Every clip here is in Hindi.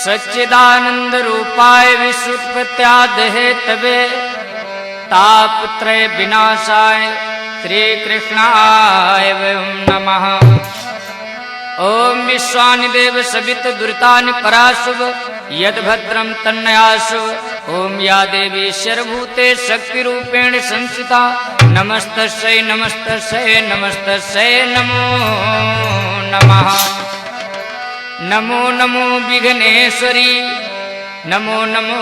सच्चिदानंद रूपाय विश्वोत्पत्त्यादि तवे तापत्रय विनाशाय श्री कृष्णाय नमः। ओम विश्वानिदेव सवित दुरितानि पराशुभ यद्भद्रं तन्नयाशुभ। ओम या देवी सर्वभूते शक्ति रूपेण संस्थिता नमस्तस्यै नमस्तस्यै नमस्तस्यै नमो नमः। नमो नमो विघ्नेश्वरी नमो नमो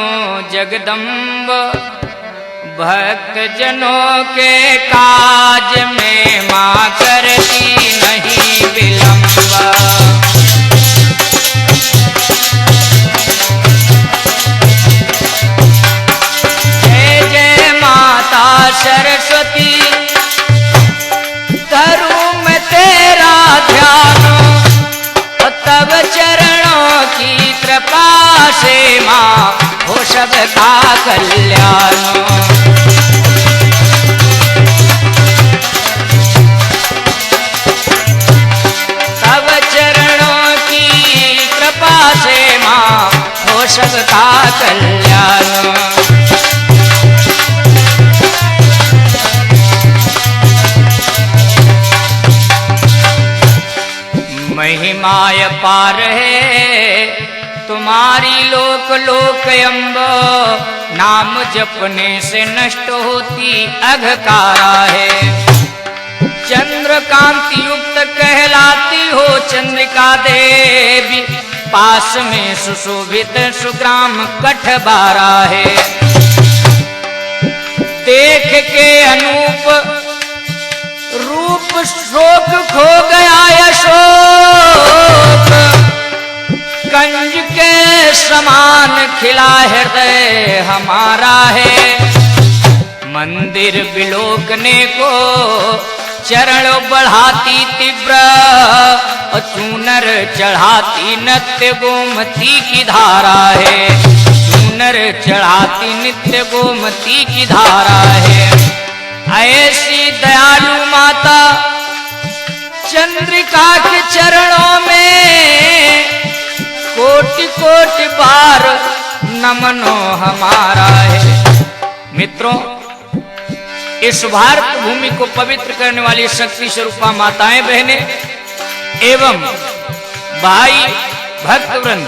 जगदम्ब। भक्त जनों के काज में माँ करती नहीं विलंब। जय जय माता सरस्वती धरूं मैं तेरा ध्यान। तब चरणों की कृपा से माँ हो सबका कल्याण। तब चरणों की कृपा से माँ हो सबका कल्याण। महिमाय पार है तुम्हारी लोक लोक अम्ब। नाम जपने से नष्ट होती अघकारा है। चंद्रकांति युक्त कहलाती हो चंद्रिका देवी। पास में सुशोभित सुग्राम कठबारा है। देख के अनूप रूप शोक खो गया यशोक। कंज के समान खिला हृदय हमारा है। मंदिर बिलोकने को चरण बढ़ाती तीव्र। और चूनर चढ़ाती नित्य गोमती की धारा है। चूनर चढ़ाती नित्य गोमती की धारा है। ऐसी दयालु माता चंद्रिका के चरणों में कोटि कोटि बार नमनो हमारा है। मित्रों, इस भारत भूमि को पवित्र करने वाली शक्ति स्वरूपा माताएं बहनें एवं भाई भक्तवृंद,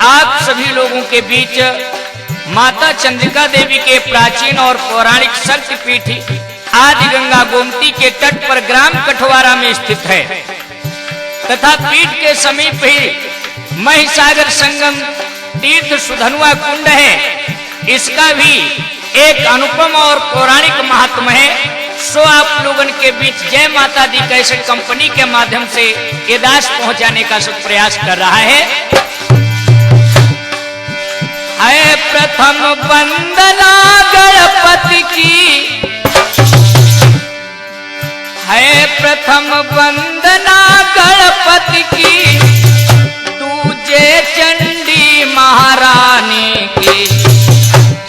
आप सभी लोगों के बीच माता चंद्रिका देवी के प्राचीन और पौराणिक शक्तिपीठ आदि गंगा गोमती के तट पर ग्राम कठवारा में स्थित है तथा पीठ के समीप ही महिसागर संगम तीर्थ सुधनुआ कुंड है। इसका भी एक अनुपम और पौराणिक महात्म है। सो आप लोगन के बीच जय माता दी कैसेट कंपनी के माध्यम से ये दास पहुंचाने का सब प्रयास कर रहा है। है प्रथम वंदना गणपति की। है प्रथम वंदना गणपति की। दूजे चंडी महारानी की।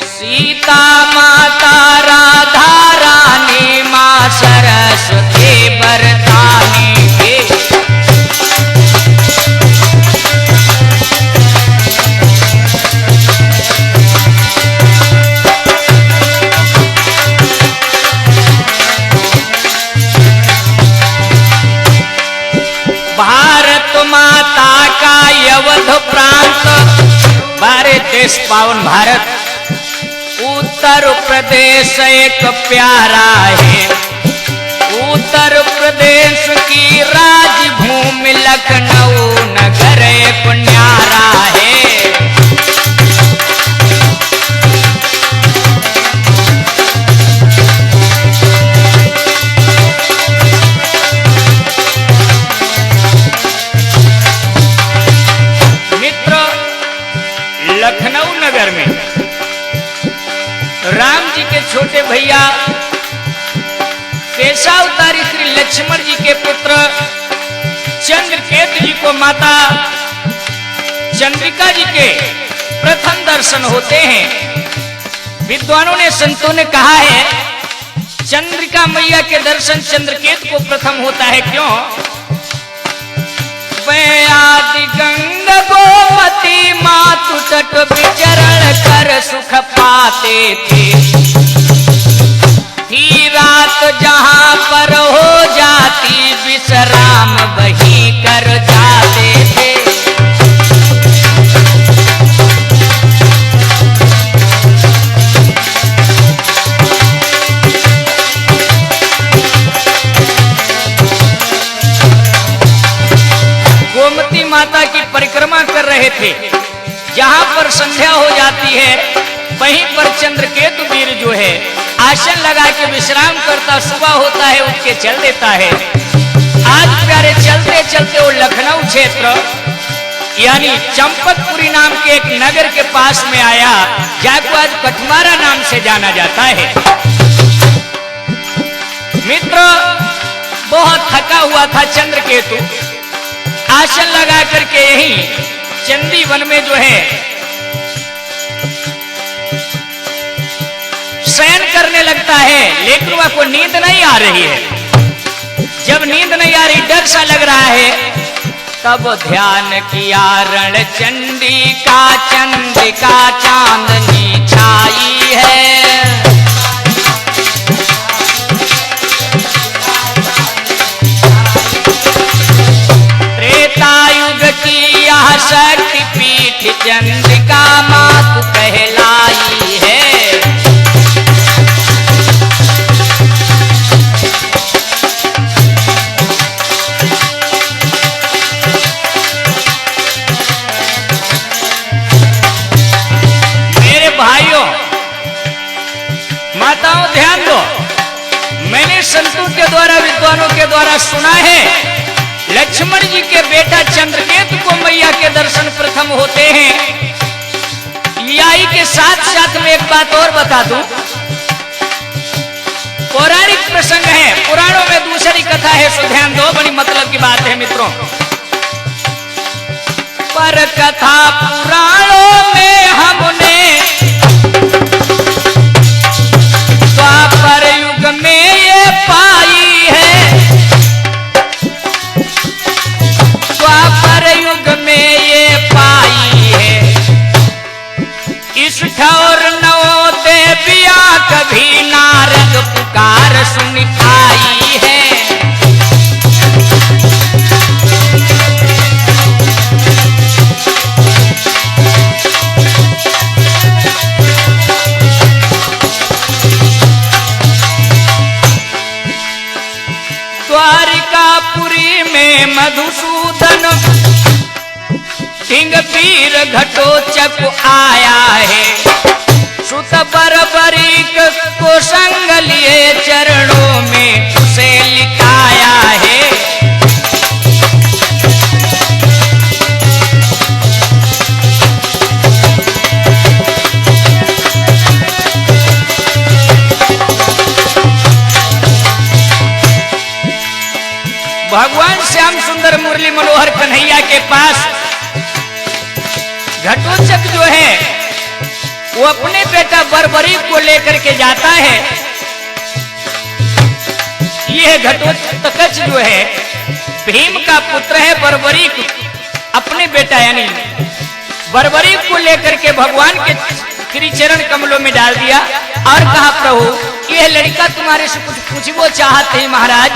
सीता माता राधा रानी माँ सरस्वती बरदानी की। भारत माता का यवध प्रांत, भारत देश पावन भारत, उत्तर प्रदेश एक प्यारा है। उत्तर प्रदेश की राजभूमि लखनऊ नगर एक न्यारा है। लखनऊ नगर में राम जी के छोटे भैया केशावतारी श्री लक्ष्मण जी के पुत्र चंद्रकेतु जी को माता चंद्रिका जी के प्रथम दर्शन होते हैं। विद्वानों ने संतों ने कहा है चंद्रिका मैया के दर्शन चंद्रकेतु को प्रथम होता है। क्यों? आदि गंगा गोमती रहे थे। जहां पर संध्या हो जाती है वहीं पर चंद्रकेतु वीर जो है आसन लगा के विश्राम करता, सुबह होता है उठ के चल देता है। आज प्यारे चलते चलते वो लखनऊ क्षेत्र यानी चंपतपुरी नाम के एक नगर के पास में आया, जाको आज कठमारा नाम से जाना जाता है। मित्र बहुत थका हुआ था चंद्रकेतु, आसन लगा करके यही चंदी वन में जो है शयन करने लगता है, लेकिन वह को नींद नहीं आ रही है। जब नींद नहीं आ रही, डर सा लग रहा है, तब ध्यान किया रण चंडी का, चंद्रिका चांदनी छाई है। त्रेतायुग की यह शक्ति पीठ चंद्रिका मातु कहलाई है। भाइयों माताओं ध्यान दो, मैंने संतों के द्वारा विद्वानों के द्वारा सुना है लक्ष्मण जी के बेटा चंद्रकेतु को मैया के दर्शन प्रथम होते हैं। यही के साथ साथ में एक बात और बता दूं, पौराणिक प्रसंग है, पुराणों में दूसरी कथा है, सो ध्यान दो, बड़ी मतलब की बात है मित्रों। पर कथा पुराणों में हमने द्वापर युग में ये पाई है, द्वापर युग में ये पाई है। इस ठौर नौ देविया कभी नारद पुकार सुन आई है। द्वारिकापुरी में मधुसूदन सिंह वीर घटोचक आया है। सुत बरबरीक को संग लिए चरणों में उसे लिखाया है। भगवान श्याम सुंदर मुरली मनोहर कन्हैया के पास घटोचक जो है वो अपने बेटा बरबरीक को लेकर के जाता है। यह घटोत्कच जो है भीम का पुत्र है। बरबरीक अपने बेटा यानी बरबरीक को लेकर के भगवान के श्री चरण कमलों में डाल दिया और कहा, प्रभु यह लड़का तुम्हारे से कुछ पूछबो चाहते हैं महाराज,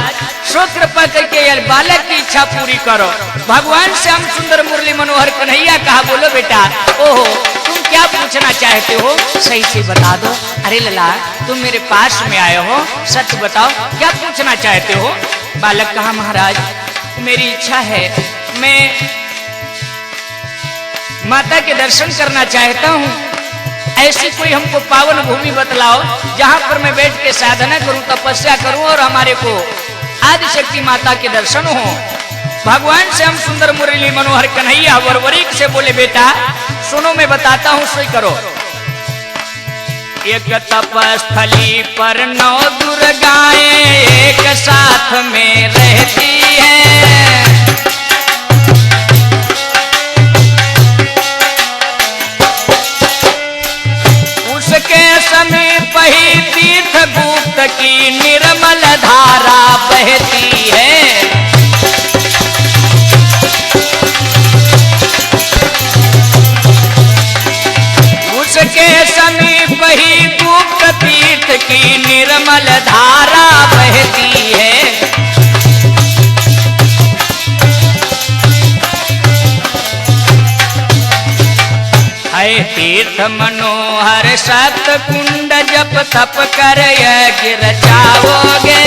सो कृपा करके यह बालक की इच्छा पूरी करो। भगवान श्याम सुंदर मुरली मनोहर कन्हैया कहा, बोलो बेटा, ओहो तुम क्या पूछना चाहते हो, सही से बता दो। अरे लला तुम मेरे पास में आए हो, सच बताओ क्या पूछना चाहते हो। बालक कहा, महाराज मेरी इच्छा है, मैं माता के दर्शन करना चाहता हूँ। ऐसी कोई हमको पावन भूमि बतलाओ जहां पर मैं बैठ के साधना करूं, तपस्या करूं और हमारे को आदिशक्ति माता के दर्शन हो। भगवान श्याम सुंदर मुरली मनोहर कन्हैया बरबरीक से बोले, बेटा सुनो मैं बताता हूं, सोई करो। एक तपस्थली पर 9 दुर्गाएं एक साथ में रहती है। उसके समीप ही तीर्थ गुप्त की निर्मल धारा बहती है। उसके समीप ही गुप्त तीर्थ की निर्मल धारा बहती है। तीर्थ मनोहर सत कुंड जप तप कर यज्ञ रचाओगे।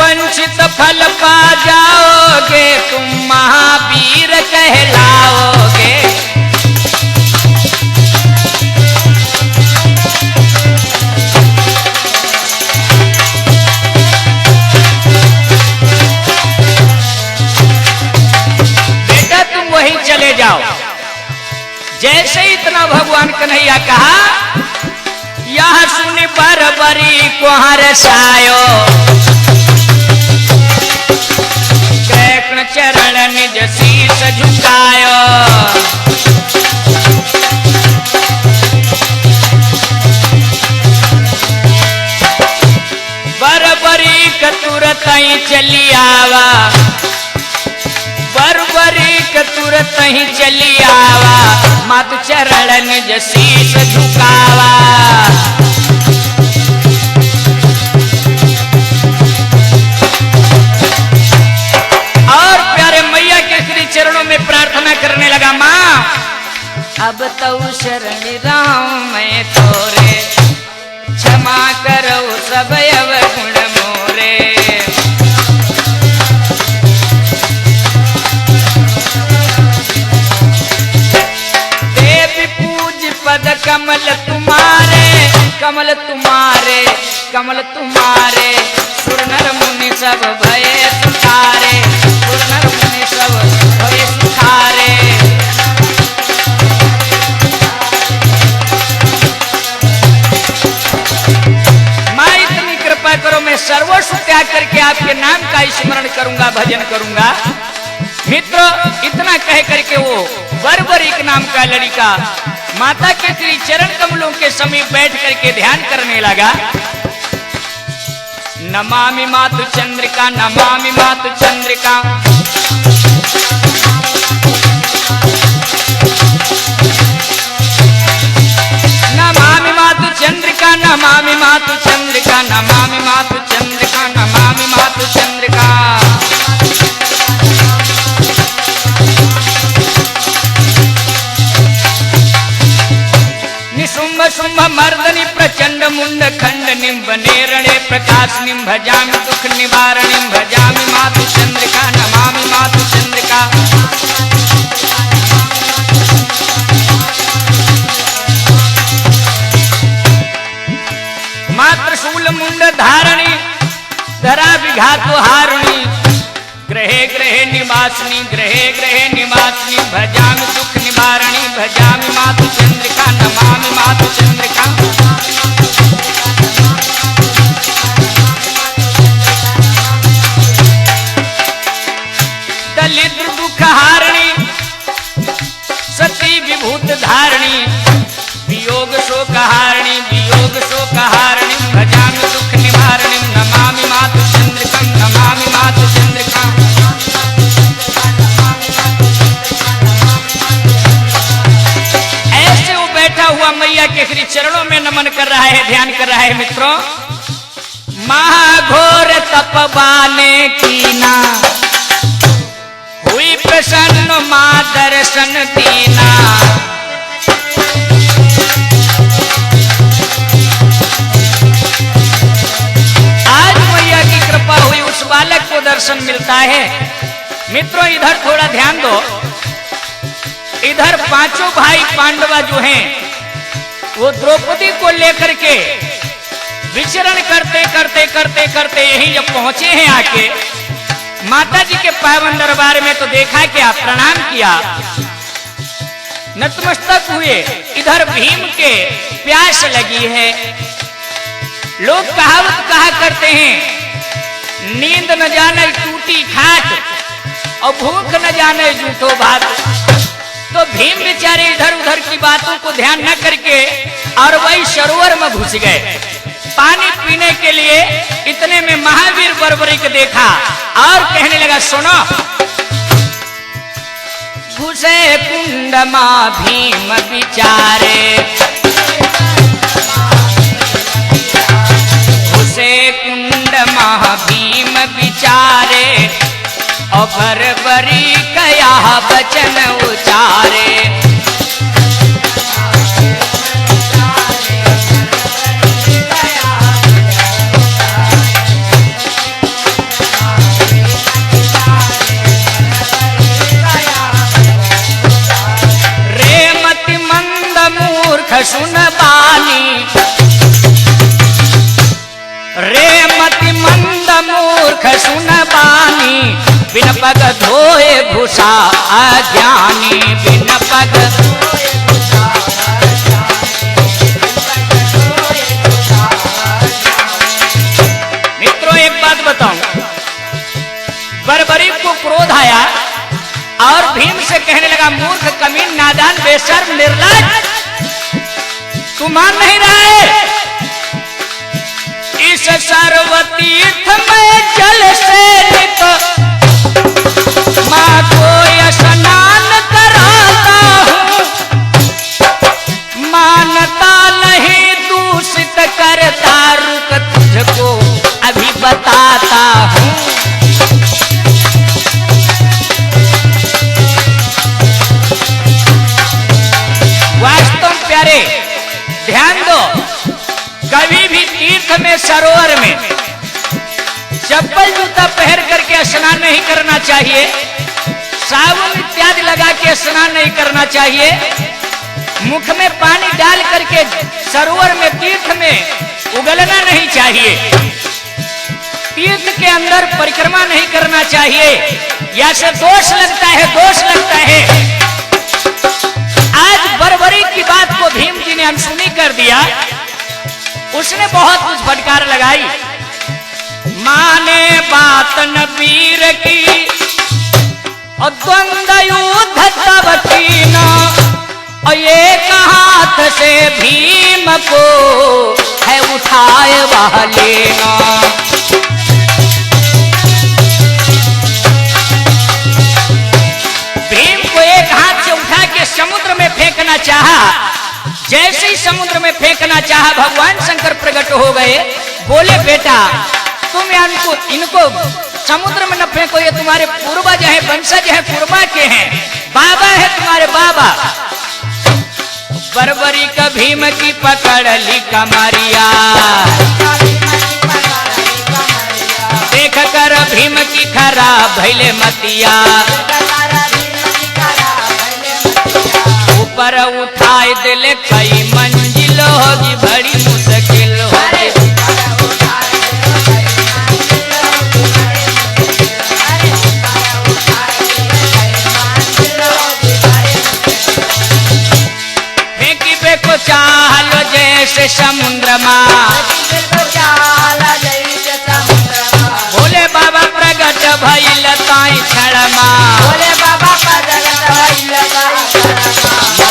वंचित फल पा जाओगे, तुम महावीर कहलाओगे। बेटा तुम वहीं चले जाओ। जैसे इतना भगवान कन्हैया कहा, यह सुन बरबरी को हर्षायो, कृष्ण चरण निज शीस झुकायो। बरबरी का तुरत ही चली आवा, बरबरी का तुरत ही चली आवा, मातु चरण निज शीस झुकावा। और प्यारे मैया के श्री चरणों में प्रार्थना करने लगा, माँ अब तो शरण राम मैं तोरे, क्षमा करो सब अवगुण मोरे। पद कमल तुम्हारे, कमल तुम्हारे, कमल तुम्हारे, सुर नर मुनि सब भय सुखारे, सुर नर मुनि सब भय सुखारे। माँ इतनी कृपा करो, मैं सर्वस्व त्याग करके आपके नाम का स्मरण करूंगा, भजन करूंगा। मित्रों इतना कह करके वो बरबरीक नाम का लड़का माता के श्री चरण कमलों के समीप बैठ करके ध्यान करने लगा। नमामि मातु चंद्रिका, नमामि मातु चंद्रिका। नमामि मातु चंद्रिका, नमामि मातु चंद्रिका, नमामि मातु चंद्रिका, नमामि मातु चंद्रिका। निशुंभ शुंभ मर्दनि प्रचंड मुंड खंड निंभ नेरणे प्रकाश निंभ भजामि दुख निवारणिं, भजामि मातु चंद्रिका, नमामि मातु चंद्रिका। मात्र शूल मुंड धारणी धरा विघातो हारुणी, ग्रहे ग्रहे निवासिनी, ग्रहे ग्रहे निवासिनी, भजामि दुख निवारणी, भजामि मातु चंद्रिका, नमामि मातु चंद्रिका। दलिद्र दुख हारणी, सती विभूत धारणी, वियोग शोक हारणी, वियोग शोक हारणी, भजामि दुख निवारणी, नमामि मातु चंद्रिका, नमामि मातु चंद्रिका। ऐसे वो बैठा हुआ मैया के श्री चरणों में नमन कर रहा है, ध्यान कर रहा है। मित्रों महाघोर तपवाने कीना, हुई प्रसन्न मां दर्शन दीना। आज मैया की कृपा हुई, उस बालक को दर्शन मिलता है। मित्रों इधर थोड़ा ध्यान दो, इधर पांचों भाई पांडवा जो हैं वो द्रौपदी को लेकर के विचरण करते करते करते करते यही जब पहुंचे हैं आके माता जी के पावन दरबार में, तो देखा क्या, प्रणाम किया, नतमस्तक हुए। इधर भीम के प्यास लगी है। लोग कहावत कहा करते हैं, नींद न जाने टूटी खाट और भूख न जाने जूठो भात। तो भीम बेचारे इधर उधर की बातों को ध्यान न करके और वही सरोवर में घुस गए पानी पीने के लिए। इतने में महावीर बरबरी को देखा और कहने लगा, सुनो, घुसे कुंड मां भीम बिचारे, घुसे कुंड मां भीम बिचारे, और बरबरी कया बचन उचारे। मूर्ख सुन बानी, बिन पग धोए भूषा अज्ञानी, बिन पग धोए भूषा अज्ञानी। मित्रों एक बात बताऊं, बर्बरी को क्रोध आया और भीम से कहने लगा, मूर्ख, कमीन, नादान, बेशर्म, निर्लज्ज, तू मान नहीं रहा है? इस सर्वतीर्थ में जल से नित माँ को स्नान कराता हूँ, मानता नहीं दूषित करता, रुक तुझको अभी बताता हूँ। वास्तव प्यारे ध्यान दो, कभी भी तीर्थ में, सरोवर में चप्पल जूता पहन करके स्नान नहीं करना चाहिए, साबुन इत्यादि लगा के स्नान नहीं करना चाहिए, मुख में पानी डाल करके सरोवर में, तीर्थ में उगलना नहीं चाहिए, तीर्थ के अंदर परिक्रमा नहीं करना चाहिए, या से दोष लगता है, दोष लगता है। आज बर्बरी की बात को भीम जी ने अनसुनी कर दिया, उसने बहुत कुछ फटकार लगाई। माने बात न वीर की और द्वंद युद्ध तब कीना, और एक हाथ से भीम को है उठाए वह लेना। भीम को एक हाथ से उठा के समुद्र में फेंकना चाहा, जैसे ही समुद्र में फेंकना चाहा, भगवान शंकर प्रकट हो गए, बोले बेटा तुम इनको समुद्र में न फेंको, ये तुम्हारे पूर्वज हैं, वंशज हैं, पूर्वा के हैं, बाबा है तुम्हारे बाबा। बर्बरी का भीम की पकड़ ली कमरिया, देख कर भीम की खराब भइले मतिया, ऊपर उठाए दिले कई मंजिल होगी, बड़ी मुश्किल होगी। फेंकी फेंको चालो जैसे समुद्र माँ, बोले बाबा प्रगट भइल ताई क्षणमा, बोले बाबा प्रगट भइल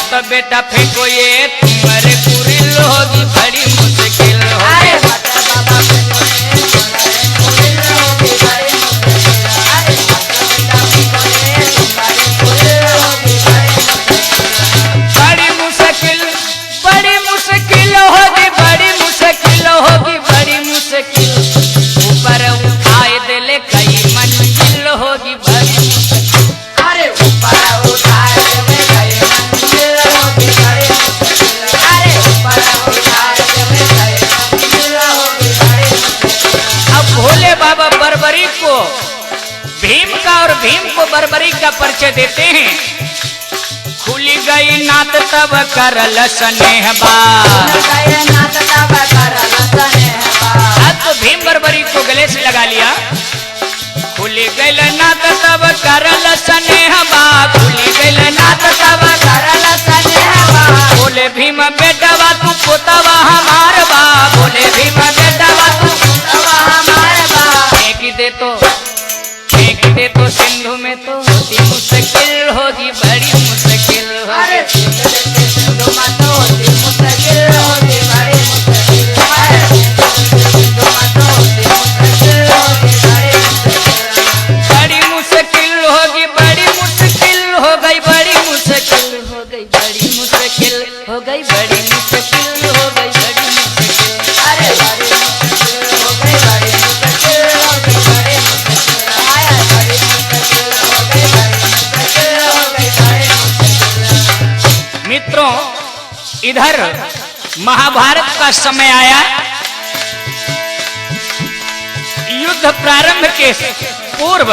तो बेटा फेंको ये तुम्हारे कुरिल होगी, बड़ी मुश्किल होगी। बड़ी मुश्किल, बड़ी मुश्किल होगी, बड़ी मुश्किल होगी, बड़ी मुश्किल, ऊपर उठाए दिले कई मंजिल होगी, बड़ी मुश्किल, अरे ऊपर उठाए दिले कई मंजिल होगी, बड़ी मुश्किल, अरे ऊपर उठाए दिले कई मंजिल होगी, बड़ी मुश्किल। अब भोले बाबा बर्बरी को भीम का और भीम को बर्बरी का परिचय देते हैं। खुली गई नात तब करल स्नेह बात, तो भीम बर्बरी को गले से लगा लिया। खुली गई नात तब करल स्नेह बात, खुली गई नात तब करल स्नेह बात, बोले भीम बेटवा तू पोतवा हमार बा, बोले भीम बेटवा तू पोतवा हमार बा, फेंक दे तो सिंधु में तो होती मुश्किल होगी, बड़ी मुश्किल होगी, सिंधु में तो होती मुश्किल होगी, बड़ी मुश्किल, बड़ी मुश्किल होगी, बड़ी मुश्किल हो गई, बड़ी मुश्किल हो गई, बड़ी मुश्किल हो गई, बड़ी मुश्किल हो गई, बड़ी मुश्किल, अरे बड़ी मुश्किल हो गई, बड़ी मुश्किल हो गई, बड़ी मुश्किल, आया बड़ी मुश्किल हो गई, बड़ी मुश्किल हो गई, बड़ी मुश्किल। मित्रों इधर महाभारत का समय आया, युद्ध प्रारंभ के पूर्व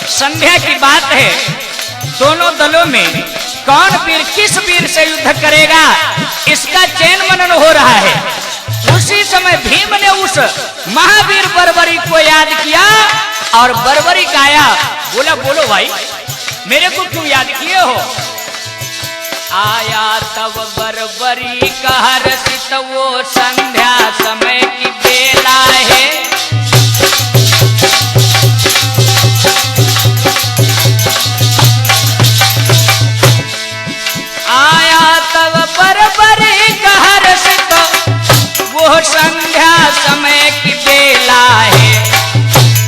संध्या की बात है, दोनों दलों में कौन वीर किस वीर से युद्ध करेगा इसका चयन मनन हो रहा है। उस उसी समय भीम ने उस महावीर बर्बरी को याद किया और बर्बरी गाया। बोला बोलो भाई, मेरे को क्यों याद किए हो? आया तब बर्बरी का हर्षित वो संध्या समय की बेला है। आया तब बर्बरी का हर्षित वो संध्या समय की बेला है।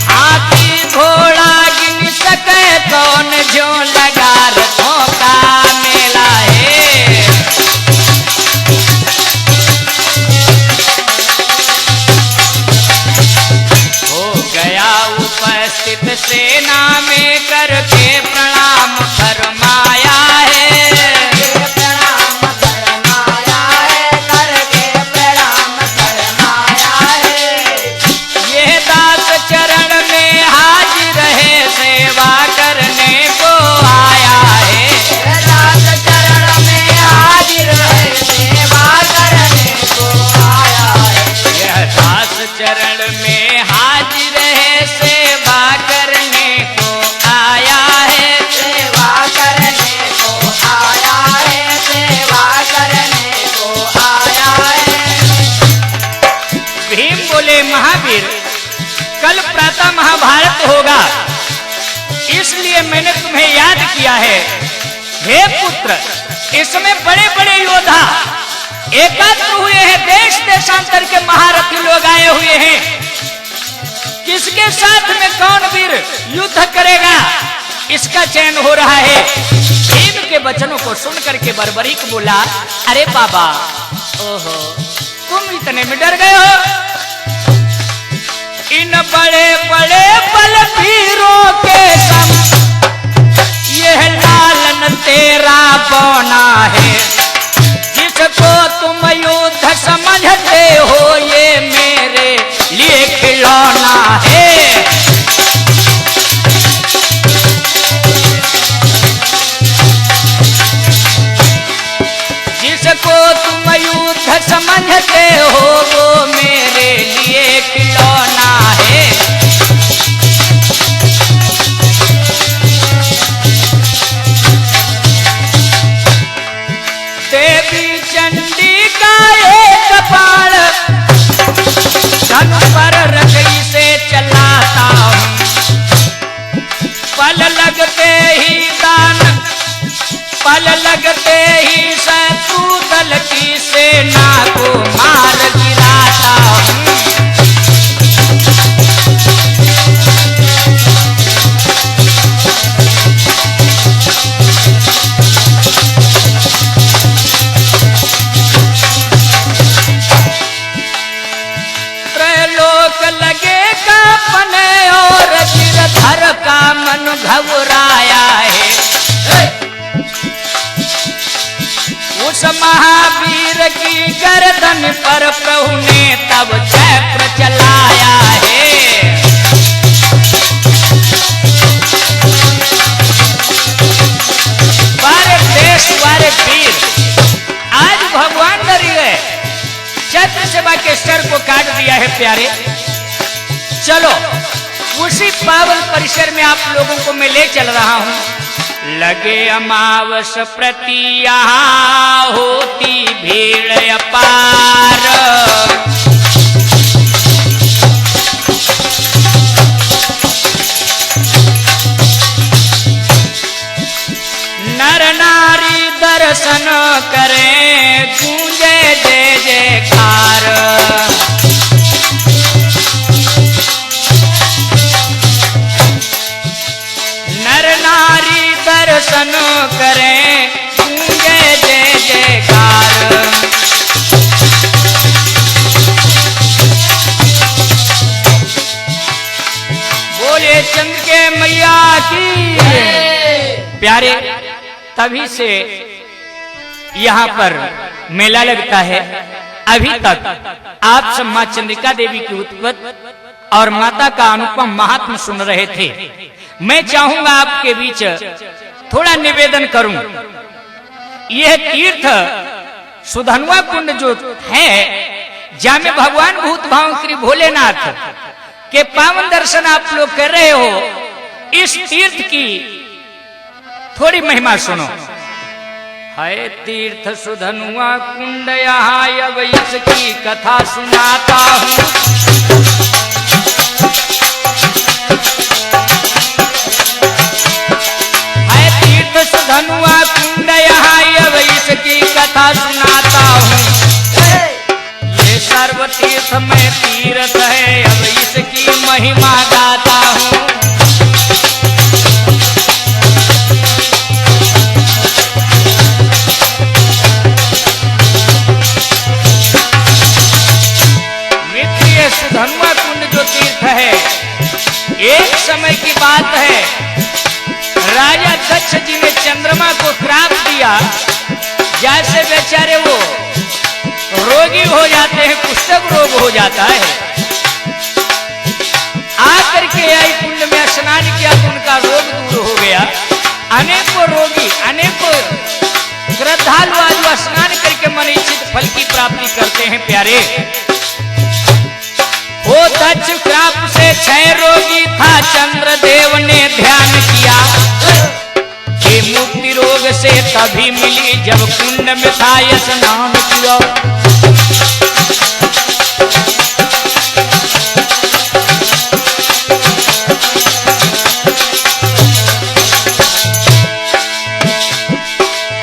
हाथी घोड़ा गिन सके कौन, जो लगा रथों का मेला है। हो गया उपस्थित सेना में करके प्रणाम फरमाया है। चरण में हाजिर है, सेवा करने को आया है। सेवा करने को आया है, सेवा करने को आया है। भीम बोले महावीर, कल प्रातः महाभारत होगा, इसलिए मैंने तुम्हें याद किया है। हे पुत्र, इसमें बड़े बड़े योद्धा एकत्र हुए हैं, देश देशांतर के महारथी लोग आए हुए हैं। किसके साथ में कौन वीर युद्ध करेगा, इसका चयन हो रहा है। भीम के वचनों को सुनकर के बर्बरी को बोला, अरे बाबा, ओहो, तुम इतने में डर गए हो? इन बड़े बड़े बलवीरों के संग यह लालन तेरा बौना है। जिसको तुम युद्ध समझते हो, ये मेरे लिए खिलौना है। जिसको तुम युद्ध समझते हो, वो मेरे लिए खिलौना है। देवी चंडी का एक बाण धन पर रगड़ी से चलाता हूँ। पल लगते ही दान, पल लगते ही शत्रु दल की सेना को मार गिराता हूँ। लगेगा पने और गिरधर का मन घबराया है। उस महावीर की गर्दन पर प्रभु ने तब चक्र चलाया है। बारे देश बारे वीर, आज भगवान डर गए, चक्र सेवा के सर को काट दिया है। प्यारे, चलो उसी पावन परिसर में आप लोगों को मैं ले चल रहा हूं। लगे अमावस प्रति यहाँ होती भीड़ अपार। नर नारी दर्शन करें, गूंजे जय जयकार। नारी दर्शन करें, गूंजे जय जयकार। बोले चंद्र के मैया की। प्यारे, तभी से यहाँ पर मेला लगता है। अभी तक आप सब मां चंद्रिका देवी की उत्पत्ति और माता का अनुपम महात्म सुन रहे थे। मैं चाहूंगा आपके बीच थोड़ा निवेदन करूं। यह तीर्थ सुधनवा कुंड जो है, जामे भगवान भूत भावंकरी भोलेनाथ के पावन दर्शन आप लोग कर रहे हो, इस तीर्थ की थोड़ी महिमा सुनो। है तीर्थ सुधनुआ कुंड यहाँ, अब इसकी कथा सुनाता हूँ। है तीर्थ सुधनुआ कुंड यहाँ, अब इसकी कथा सुनाता हूँ। ये सर्व तीर्थ में तीर्थ है, अब इसकी महिमा गाता हूँ। सुधनुआ कुंड जो तीर्थ है, एक समय की बात है, राजा दक्ष जी ने चंद्रमा को श्राप दिया। जैसे बेचारे वो रोगी हो जाते हैं, कुष्ठ रोग हो जाता है, आकर के आई कुंड में स्नान किया तो उनका रोग दूर हो गया। अनेकों रोगी, अनेकों श्रद्धालु आज स्नान करके मन इच्छित फल की प्राप्ति करते हैं। प्यारे, वो दक्ष श्राप से 6 रोगी था, चंद्रदेव ने ध्यान किया। ये मुक्ति रोग से तभी मिली जब कुंड में था स्नान किया।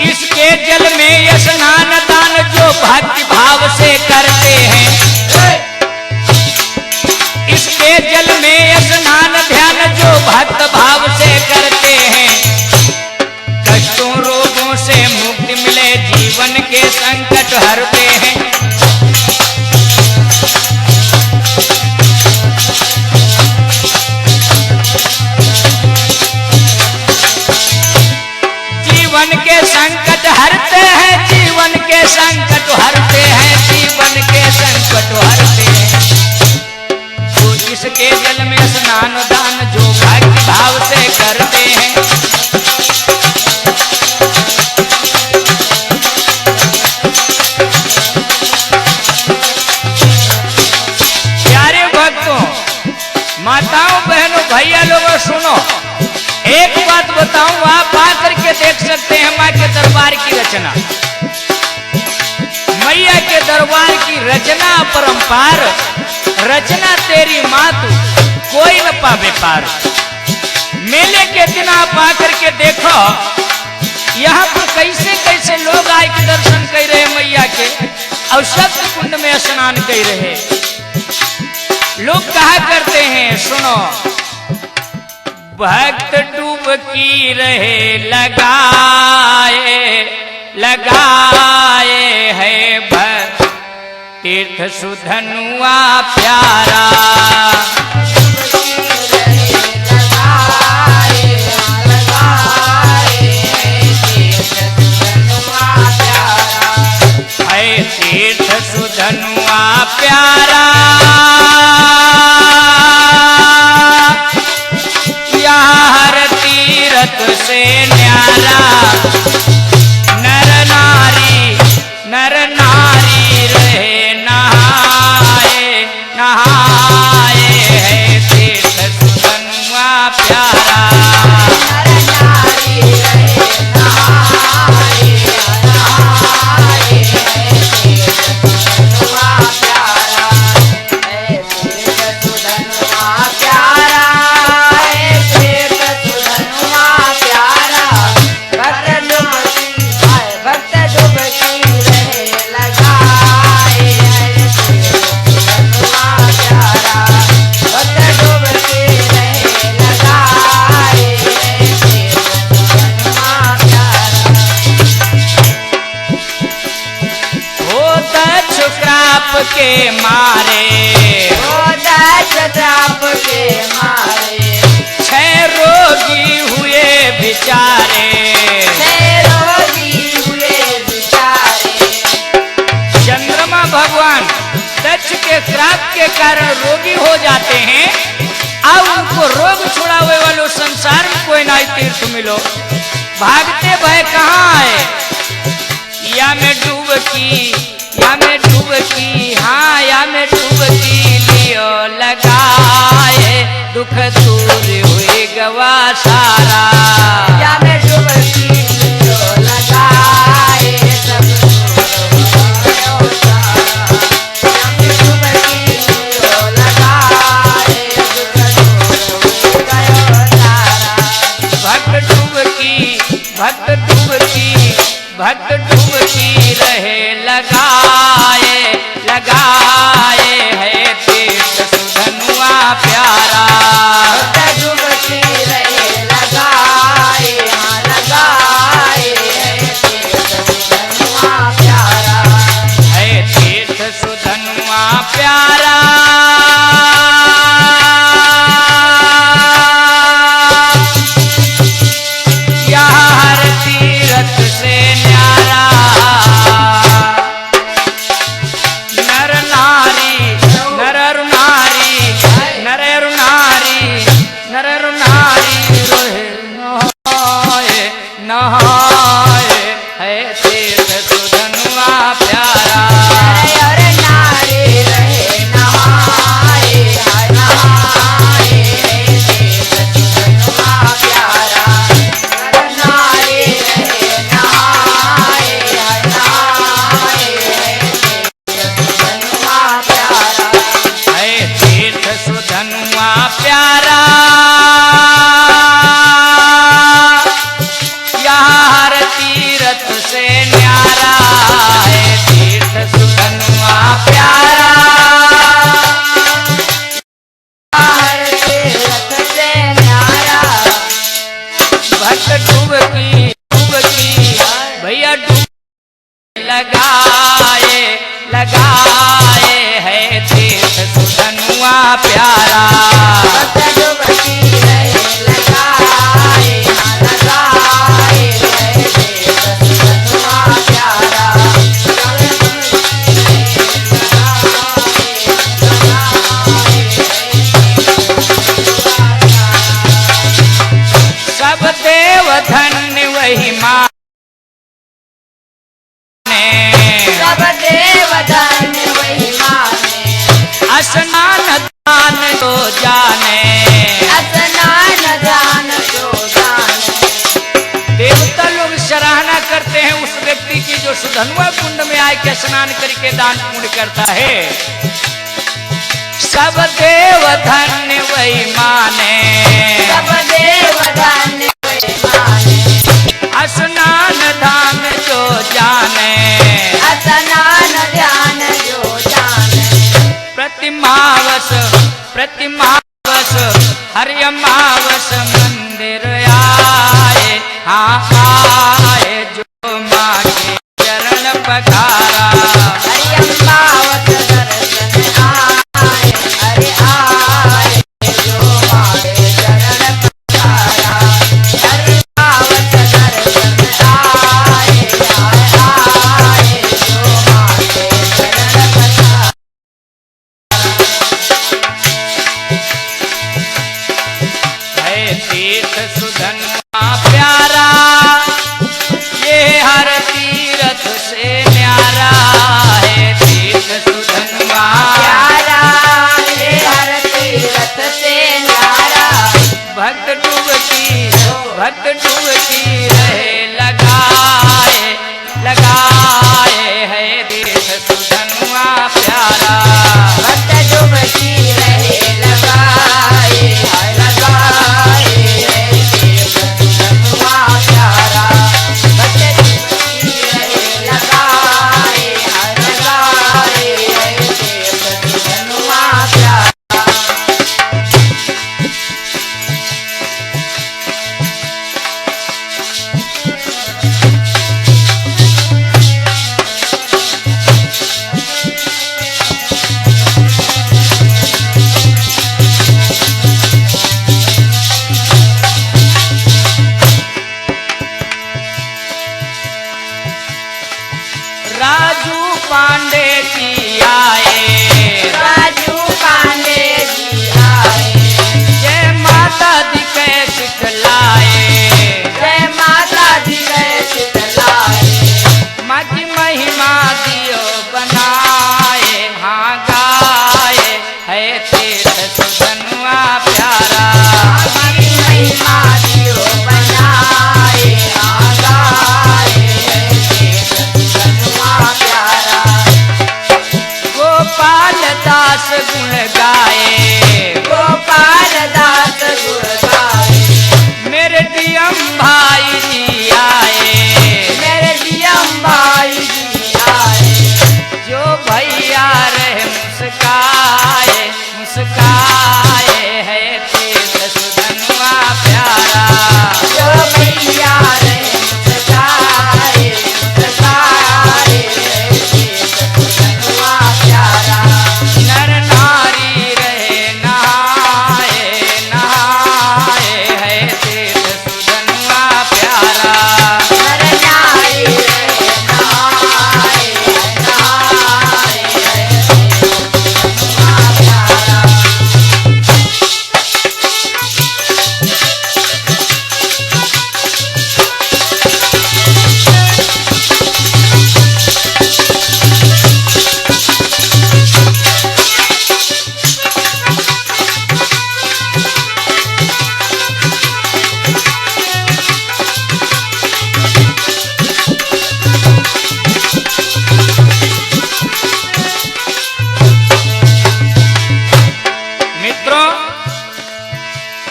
इसके जल में स्नान दान जो भक्ति भाव से करते हैं, इसके जल में स्नान ध्यान जो भक्त भाव से करते हैं, कष्टों रोगों से मुक्ति मिले, जीवन के संकट हरते हैं। जीवन के संकट हरते हैं, जीवन के संकट हरते हैं, जीवन के संकट हरते हैं। इसके जल में स्नान दान जो भक्ति भाव से करते हैं, प्यारे भक्तों, माताओं, बहनों, भैया लोगों, सुनो, एक बात बताऊं, आप आकर के देख सकते हैं माँ के दरबार की रचना, मैया के दरबार की रचना परंपार, रचना तेरी मातु कोई न पावे पार। मेले के दिन आप आकर के देखो, यहाँ पर कैसे कैसे लोग आए के दर्शन कर रहे मैया के, और सप्त कुंड में स्नान कर रहे। लोग कहा करते हैं, सुनो, भक्त डुबकी रहे लगाए लगाए है भक्त तीर्थ सुधनुआ प्यारा। है तीर्थ सुधनुआ प्यारा, यहाँ हर तीर्थ से न्यारा, नर नारी रहे नहाए नहाए है तीर्थ सुधनुआ प्यारा। के मारे, श्राप के मारे 6 रोगी हुए बिचारे, 6 रोगी हुए बिचारे। चंद्रमा भगवान दक्ष के श्राप के कारण रोगी हो जाते हैं, अब उनको रोग छुड़ावे वालों संसार में कोई ना तीर्थ मिलो, भागते भय कहाँ आए, या में डूबकी या में डुबकी, हाँ या में डुबकी लियो लगाए, दुख दूर हुए गवा सारा। या में डुबकी लियो लगाए, सब दूर हो सारा। या में डुबकी लियो लगाए, दुख दूर हो सारा। भक्त डुबकी, भक्त डुबकी, भक्त डुबकी रहे लगाए, लगाए है तीर्थ सुधनुआ प्यारा। भक्त डुबकी रहे लगाए, हाँ लगाए, है तीर्थ सुधनुआ प्यारा। है तीर्थ सुधनुआ प्यारा। यार तीरथ से न्यारा, नर नारी, नर अरु नारी, नर अरु नारी, नर अरु नारी रोहे नहाए, नहाए है तीर्थ सुधनुआ प्यारा। और नारी रहे नहाए, हाय नहाए, है तीर्थ सुधनुआ प्यारा। और नारी रहे नहाए, हाय नहाए, है तीर्थ सुधनुआ प्यारा। है तीर्थ सुधनुआ प्यारा। यार तीरथ से न्यारा है तीर्थ सुधनुआ प्यारा। हर तीर्थ से न्यारा। भक्त डुबकी, डुबकी भैया डुबकी लगाए, लगाए है तीर्थ सुधनुआ प्यारा। भक्त डुबकी रहे लगाए, हाँ लगाए, है तीर्थ सुधनुआ प्यारा। सब देव धन्य वही माने, सब देव धन्य वही माने। स्नान दान तो जाने, स्नान ध्यान जो जाने। देवता लोग सराहना करते हैं उस व्यक्ति की जो सुधनुआ कुंड में आके स्नान करके दान पुण्य करता है। सब देव धन्य वही माने, सब देव धन्य वही माने। स्नान दान जो जाने, स्नान ध्यान जो जाने। प्रतिमावस, प्रतिमावस हर अमावस मंदिर आए, हाँ आए जो माँ के चरण पखारा। हरि अम्बावत दर्शन आए, हरि आए जो मारे चरण पखारा। हरि अम्बावत दर्शन आए, आए जो मारे चरण पखारा। है तीर्थ सुधनुआ प्यारा। ये हर तीरथ से न्यारा है तीर्थ सुधनुआ प्यारा। ये हर तीरथ से न्यारा। भक्त डुबकी, भक्त डुबकी रहे लगाए, लगाए है तीर्थ सुधनुआ प्यारा। भक्त डुबकी रहे लगाए, हाय लगाए, है तीर्थ सुधनुआ प्यारा। भक्त डुबकी रहे लगाए, हाय लगाए, है तीर्थ सुधनुआ प्यारा।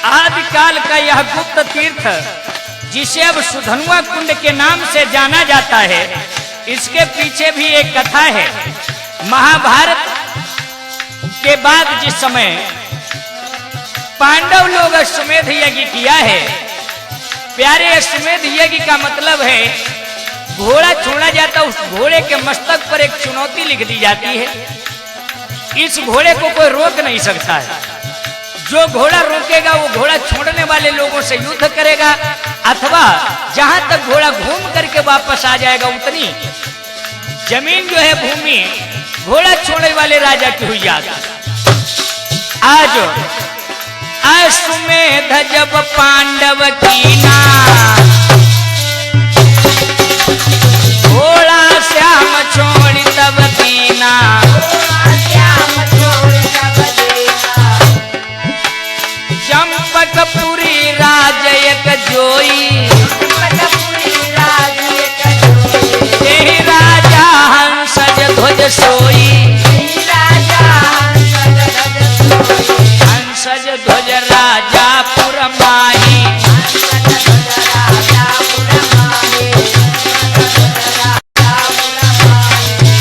आदिकाल का यह गुप्त तीर्थ जिसे अब सुधनुआ कुंड के नाम से जाना जाता है, इसके पीछे भी एक कथा है। महाभारत के बाद जिस समय पांडव लोग अश्वमेध यज्ञ किया है, प्यारे अश्वमेध यज्ञ का मतलब है घोड़ा छोड़ा जाता, उस घोड़े के मस्तक पर एक चुनौती लिख दी जाती है। इस घोड़े को कोई रोक नहीं सकता है। जो घोड़ा रोकेगा वो घोड़ा छोड़ने वाले लोगों से युद्ध करेगा, अथवा जहां तक घोड़ा घूम करके वापस आ जाएगा उतनी जमीन जो है भूमि घोड़ा छोड़ने वाले राजा की हुई याद। आज अश्वमेध जब पांडव कीना, घोड़ा श्याम छोड़ तब दीना, चंपकपुरी राज एक जोई, तेहि राजा हंसज ध्वज सोई, हंसज ध्वज राजा पुरमाही,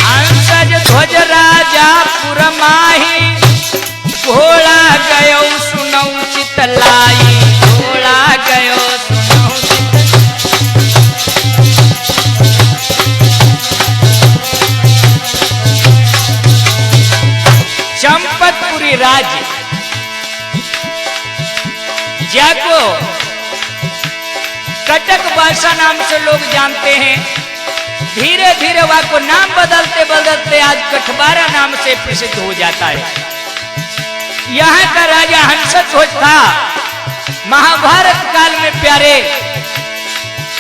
हंसज ध्वज राजा पुरमाही, घोड़ा गयो सुनौ चितलाई, घोड़ा गयो सुनौ चंपकपुरी राज्य जाको कटक भाषा नाम से लोग जानते हैं। धीरे धीरे वह को नाम बदलते बदलते आज कठबारा नाम से प्रसिद्ध हो जाता है। यहाँ का राजा हंसध्वज था। महाभारत काल में प्यारे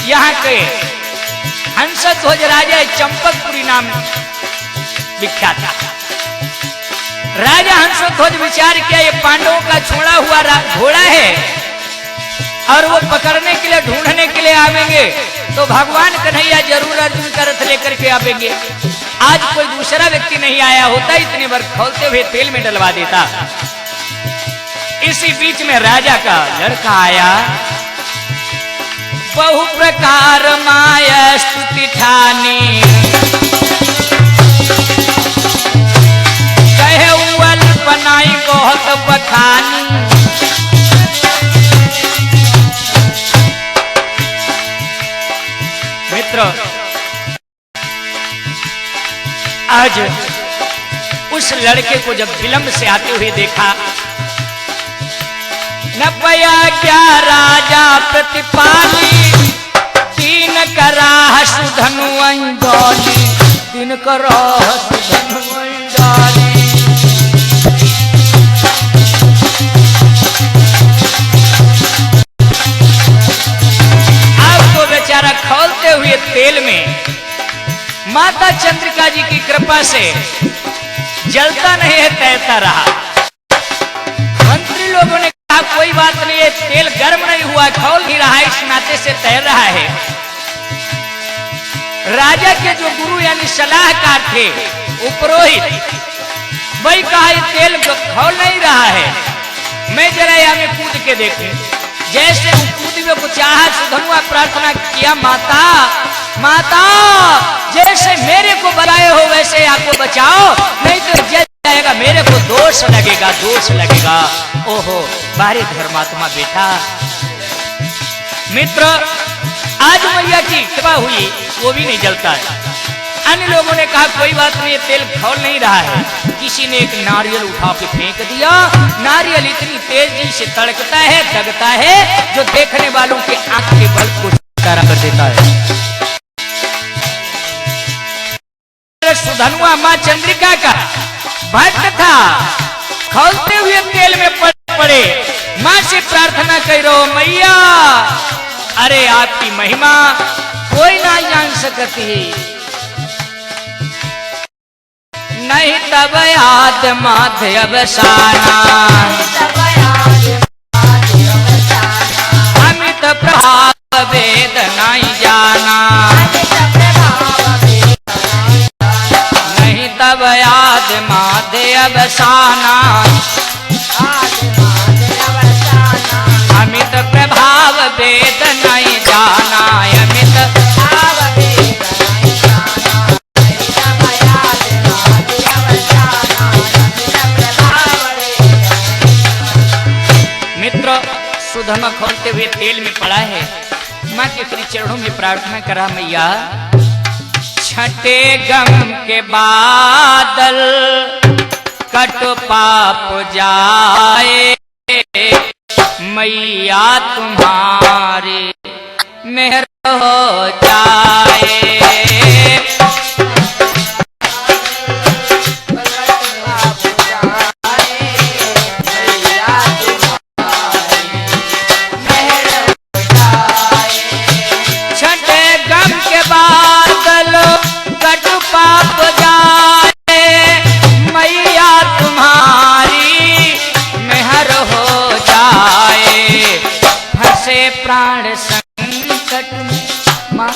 यहाँ के हंसध्वज राजा चंपकपुरी नाम विख्यात था। राजा हंसध्वज विचार किया ये पांडवों का छोड़ा हुआ घोड़ा है और वो पकड़ने के लिए ढूंढने के लिए आवेंगे तो भगवान कन्हैया जरूर अर्जुन का रथ लेकर के आवेंगे। आज कोई दूसरा व्यक्ति नहीं आया होता, इतने बार खोलते हुए तेल में डलवा देता। इसी बीच में राजा का लड़का आया, बहु प्रकार माया स्तुति ठानी, कहे उवल बनाई बहुत बखानी, मित्र आज उस लड़के को जब विलंब से आते हुए देखा, न पया क्या राजा प्रतिपाली, तीन कराह सुधनु अंजलि, तीन कराह सुधनु अंजलि। अब तो बेचारा खौलते हुए तेल में माता चंद्रिका जी की कृपा से जलता नहीं है, तैरता रहा। मंत्री लोगों ने कहा कोई बात नहीं है, तेल गर्म नहीं हुआ, खौल ही रहा है, इस नाते से तैर रहा है। राजा के जो गुरु यानी सलाहकार थे उपरोहित, वही कहा ये तेल खौल नहीं रहा है, मैं जरा यहाँ में कूद के देखे। जैसे वो कूदने को चाहा, सुधनुआ प्रार्थना किया, माता माता जैसे मेरे को बचाए हो वैसे आपको बचाओ, नहीं तो जल जाएगा, मेरे को दोष लगेगा, दोष लगेगा। ओहो बारे धर्मात्मा बेटा। मित्र आज मैया की कृपा हुई, वो भी नहीं जलता है। अन्य लोगों ने कहा कोई बात नहीं, ये तेल खौल नहीं रहा है। किसी ने एक नारियल उठा के फेंक दिया, नारियल इतनी तेजी से तड़कता है, दगता है, जो देखने वालों के आंख के बल को तारा कर देता है। सुधनुआ मां चंद्रिका का भक्त था, खौलते हुए तेल में पड़े, मां से प्रार्थना करो, मैया अरे आपकी महिमा कोई ना जान सकती, नहीं तब याद माध्य अवसाना, अमित प्रभाव वेद नहीं जाना, नहीं तब याद माध्य अवसाना, सुधमा खोलते हुए तेल में पड़ा है। माँ के श्री चरणों में प्रार्थना करा, मैया छठे गम के बादल कट पाप जाए, मैया तुम्हारे मेहर हो जाए। छठे गम के बादल कट पाप जाए, मैया तुम्हारी मेहर हो जाए। फंसे प्राण संकट में माँ,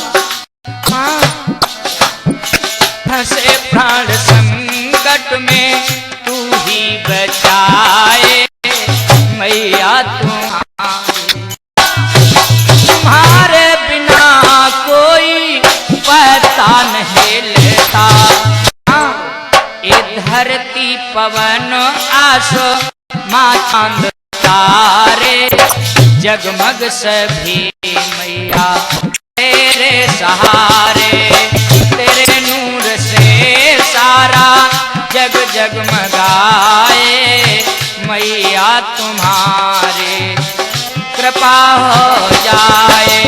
फंसे प्राण संकट में तू ही बचाए, मैया तुम्हारे बिना कोई पता नहीं लेता। ये धरती पवन आसमां चांद तारे जगमग सभी मैया तेरे सहारे। तेरे नूर से सारा जग जगमगाए, मैया तुम्हारे कृपा हो जाए।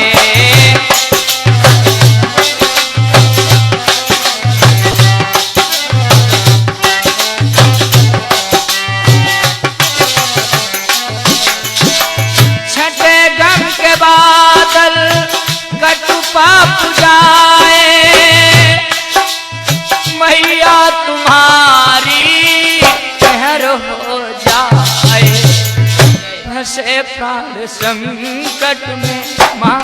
छठे गम के बादल कटु पाप जाए, मैया तुम्हारी मेहर हो जाए। फंसे प्राण संकट में माँ,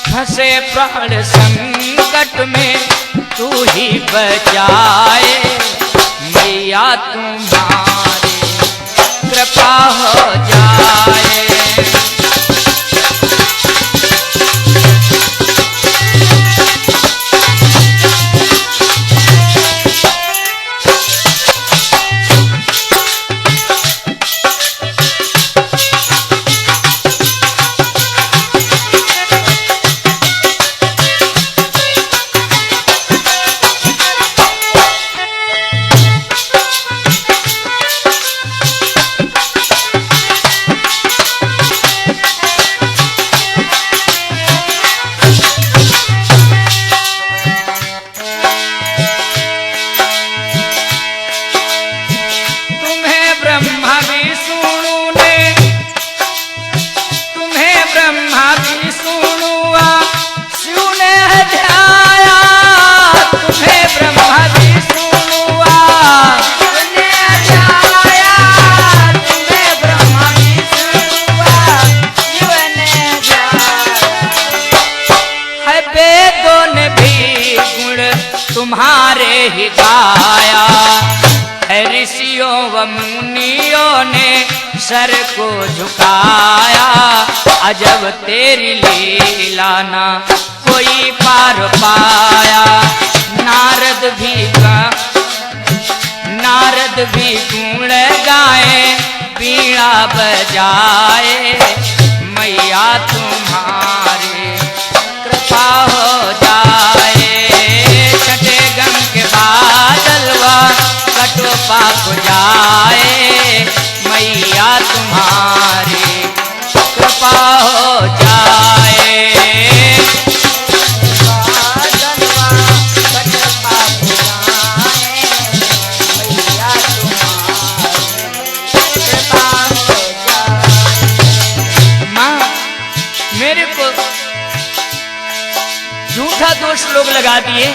फंसे प्राण संकट में तू ही बचाए, मैया तुम्हारी कृपा हो जाए। तुम्हारे ही गाया है, ऋषियों व मुनियों ने सर को झुकाया। अजब तेरी लीला ना कोई पार पाया। नारद भी गुण गाए, बीड़ा बजाए, मैया तुम्हारी कृपा हो जाए। छठे गम के बादलवा कटो पाप जाए, मैया तुम्हारी कृपा हो जाए। बादलवा कटो पाप जाए, मैया तुम्हारी कृपा हो जाए। माँ, मेरे को झूठा दोष लोग लगा दिए,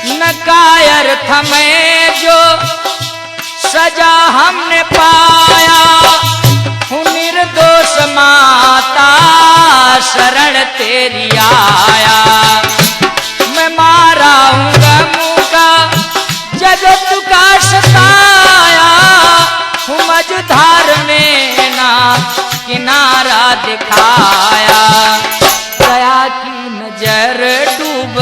न कायर था मैं जो सजा हमने पाया। हूँ निर्दोष माता शरण तेरी आया। मैं मारा हूँ गमों का जगत का सताया। हूँ मझधार में ना किनारा दिखाया। दया की नजर डूब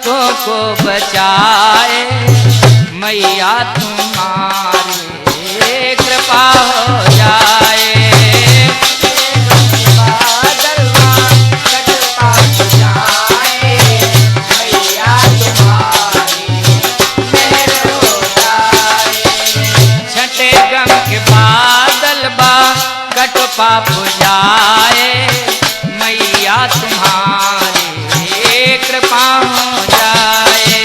तो को बचाए, मैया तुम्हारी कृपा हो जाए। पाप जाए, मैया तुम्हारी कृपा हो जाए।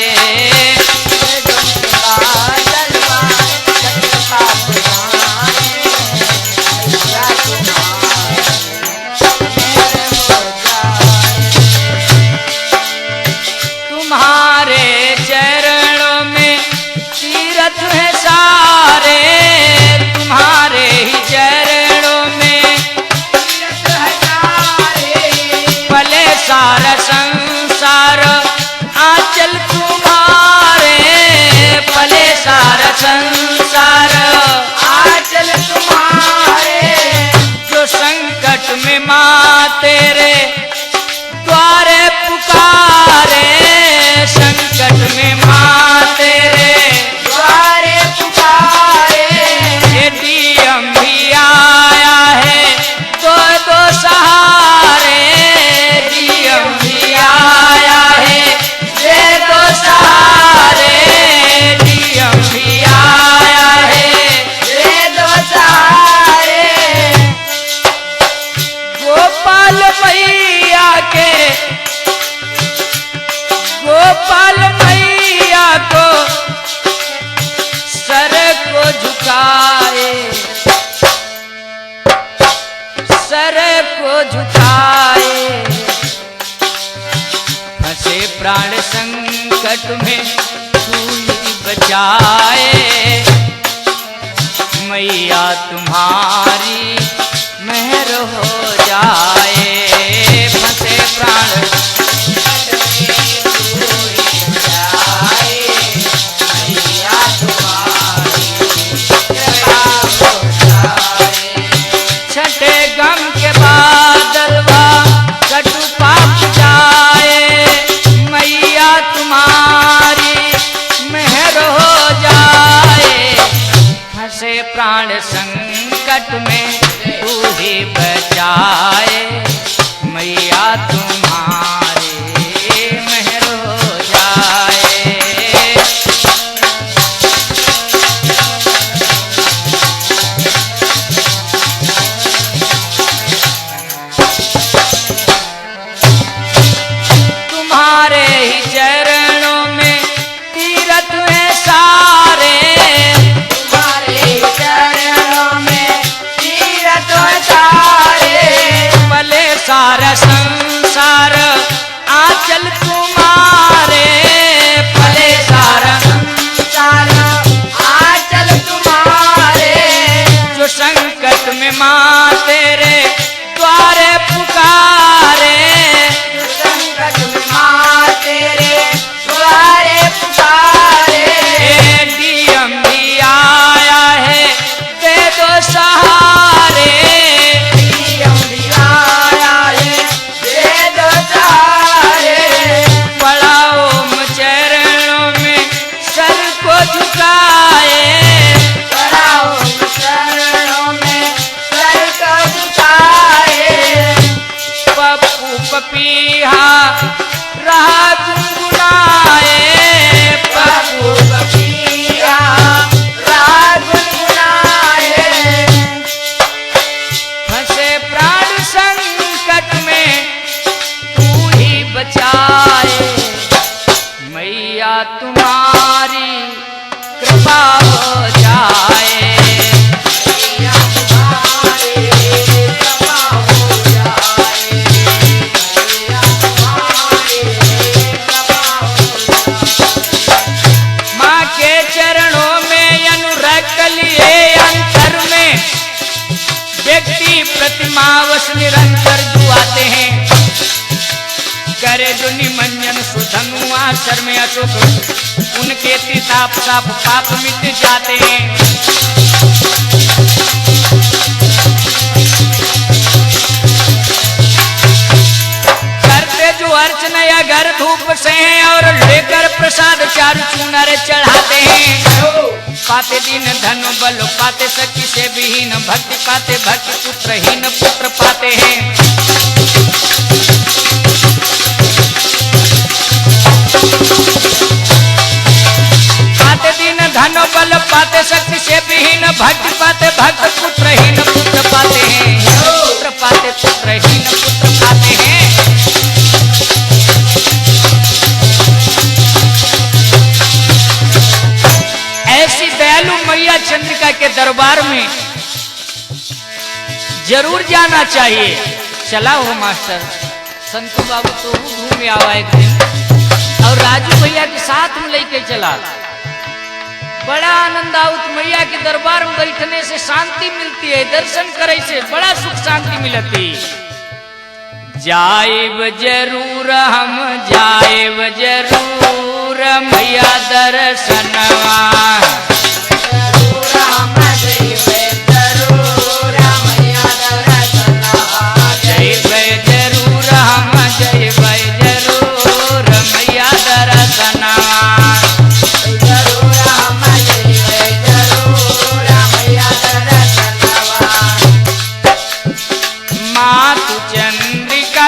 तुम्हारे चरणों में तीरथ है सारे, तुम्हारे ही चरणों में तीरथ है सारे, पले सारा संसार आंचल तुम्हारे, पले सारा संसार आंचल तुम्हारे। जो संकट में माँ तेरे द्वारे पुकारे, संकट में माँ तेरे द्वारे पुकारे। डीएम भी आया है दो दो सहारे, डीएम भी आया है दे दो सहारे, डीएम भी आया है दे दो सहारे। गोपाल मैया के, गोपाल मैया को सर को झुकाए, सर को झुकाए। फंसे प्राण संकट में तू ही बचाए, मैया तुम्हारी मेहर हो जाए। फंसे प्राण छठे गम के बादलवा कटु पाप जाए, मैया तुम्हारी मेहर हो जाए। फंसे प्राण संकट में तू ही बचाए, मैया तुम्हारी मेहर हो जाए। तुम्हारे ही चरणों में तीरथ है सारे, तुम्हारे ही चरणों में तीरथ है सारे। भले सारा संसार आंचल तुम्हारे, भले सारा संसार आंचल तुम्हारे। जो संकट में माँ तेरे द्वारे पुकारे, संकट में माँ तेरे द्वारे पुकारे। डीएम भी आया है दे दो सहारे, डीएम भी आया है दे दो सहारे। बड़ा ओम चरणों में सर को झुकाए, बड़ा ओम चरणों में सर को झुकाए। पप्पू पपीहा रहा गुनगुनाए, पप्पू पपीहा रहा गुनगुनाए। फंसे प्राण संकट में तू ही बचाए, मैया तुम्हारी कृपा हो जाए, मैया तुम्हारी कृपा हो जाए, मैया तुम्हारी कृपा हो जाए। माँ के चरणों में अनुरक्त लिए अंतर में व्यक्ति प्रतिमावश निरंतर जुआते हैं। करे जो निमंजन सुधनुआ सर में अशोक, उनके तिताप साप पाप मिट जाते हैं। करते जो अर्चना या घर धूप से हैं और लेकर प्रसाद चारु चूनर चढ़ाते हैं। पाते दीन धन बल पाते शक्ति से विहीन, भक्ति पाते भक्ति पुत्रहीन पुत्र पाते हैं। पाते दीन धन बल पाते शक्ति से विहीन, भक्ति पाते भक्त पुत्रहीन पुत्र पाते हैं। जरूर जाना चाहिए। चला हो मास्टर संतू बाबू तो घूम आवा एक दिन और राजू भैया के साथ में लेके चला। बड़ा आनंद आउत मैया के दरबार में बैठने से शांति मिलती है, दर्शन करे से बड़ा सुख शांति मिलती। जाएब जरूर हम जाएब जरूर मैया दर्शनवा,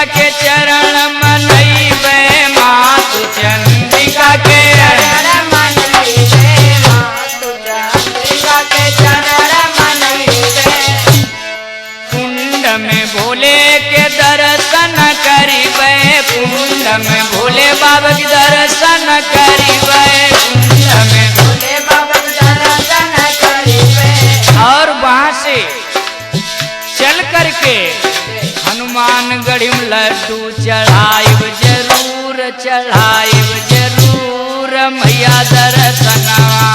के चरण मनइबे मातु चंद्रिका के चरण मनइबे मातु चंद्रिका के चरण मनइबे कुंड में भोले के दर्शन करिबे, कुंड में भोले बाबा के दर्शन करिबे, कुंड में भोले बाबा के दर्शन करिबे। और वहां से चल करके हनुमानगढ़ में लड्डू चढ़ाइब जरूर, चढ़ाइब जरूर मैया दर्शनवा।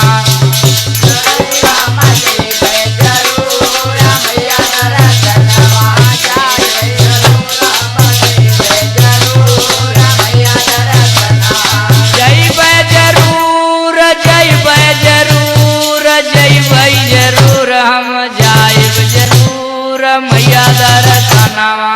जरूर हम जाइब जरूर मैया दर्शनवा।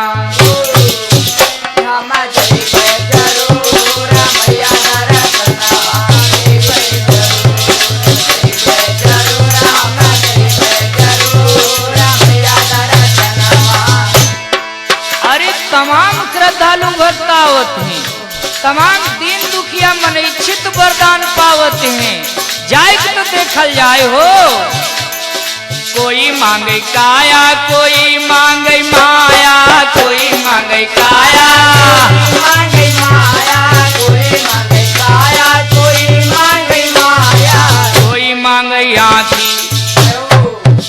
अरे तमाम श्रद्धालु भक्त आवत हैं, तमाम दीन दुखिया मन इच्छित वरदान पावत हैं। जाए तो देखल जाए हो। कोई मांगे काया कोई मांगे माया, कोई मांगे काया मांगे माया, कोई मांगे काया कोई मांगे माया, कोई मांगे आँखी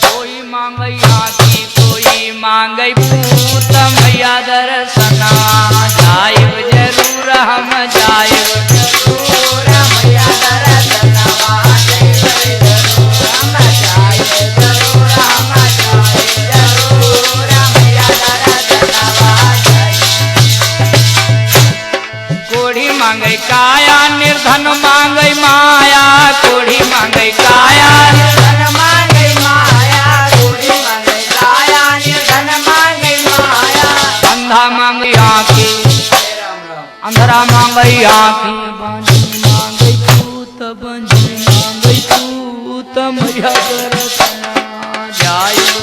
कोई मांगे आँखी, कोई मांगे पूत मैया दर्शनवा। जाइब जरूर हम जाइब जरूर मैया दर्शनवा। कोढ़ी मांगे काया निर्धन मांगे माया, कोढ़ी मांगे काया निर्धन मांगे माया, कोढ़ी मांगे काया निर्धन मांगे माया। अंधा मांगे आँखी अंधरा मांगे आँखी, बांझी मांगे पूत बांझी मांगे पूत मैया दर्शनवा। जाइब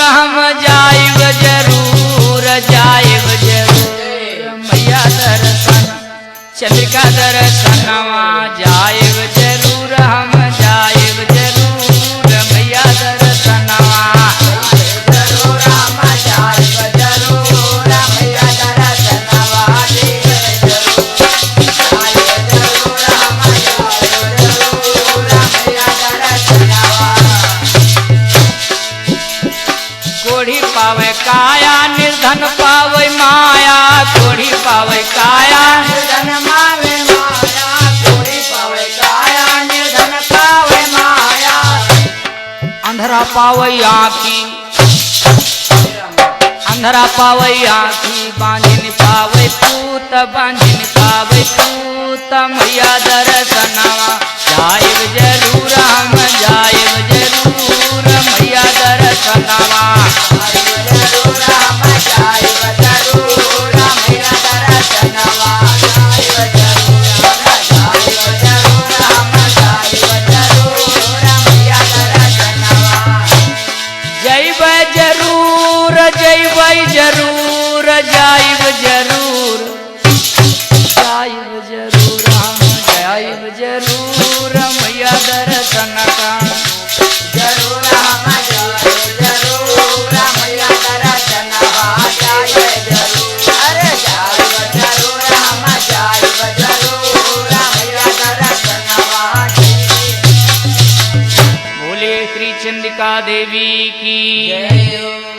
हम जाइब जरूर मैया दर्शनवा। चंद्रिका दर्शनवा जाइब जरूर हम जाइब जरूर मैया दर्शनवा। जरूर हम जाइब जरूर मैया दर्शनवा। कोढ़ी पावे काया निर्धन पावे माया, कोढ़ी पावे काया निर्धन मावे माया, कोढ़ी पावे काया निर्धन पावे माया। अंधरा पावे आँखी अंधरा पावे आँखी, बांझिन पावे पूत बांझिन पावे पूत मैया दर्शनवा। जाइब जरूर हम जाइब जरूर मैया दर्शनवा। जरूर जाइब जरूर जाइब जरूर हम जाइब जरूर मैया दर्शन का। जरूर हम जाइब जरूर मैया दर्शन। देवी की जय हो।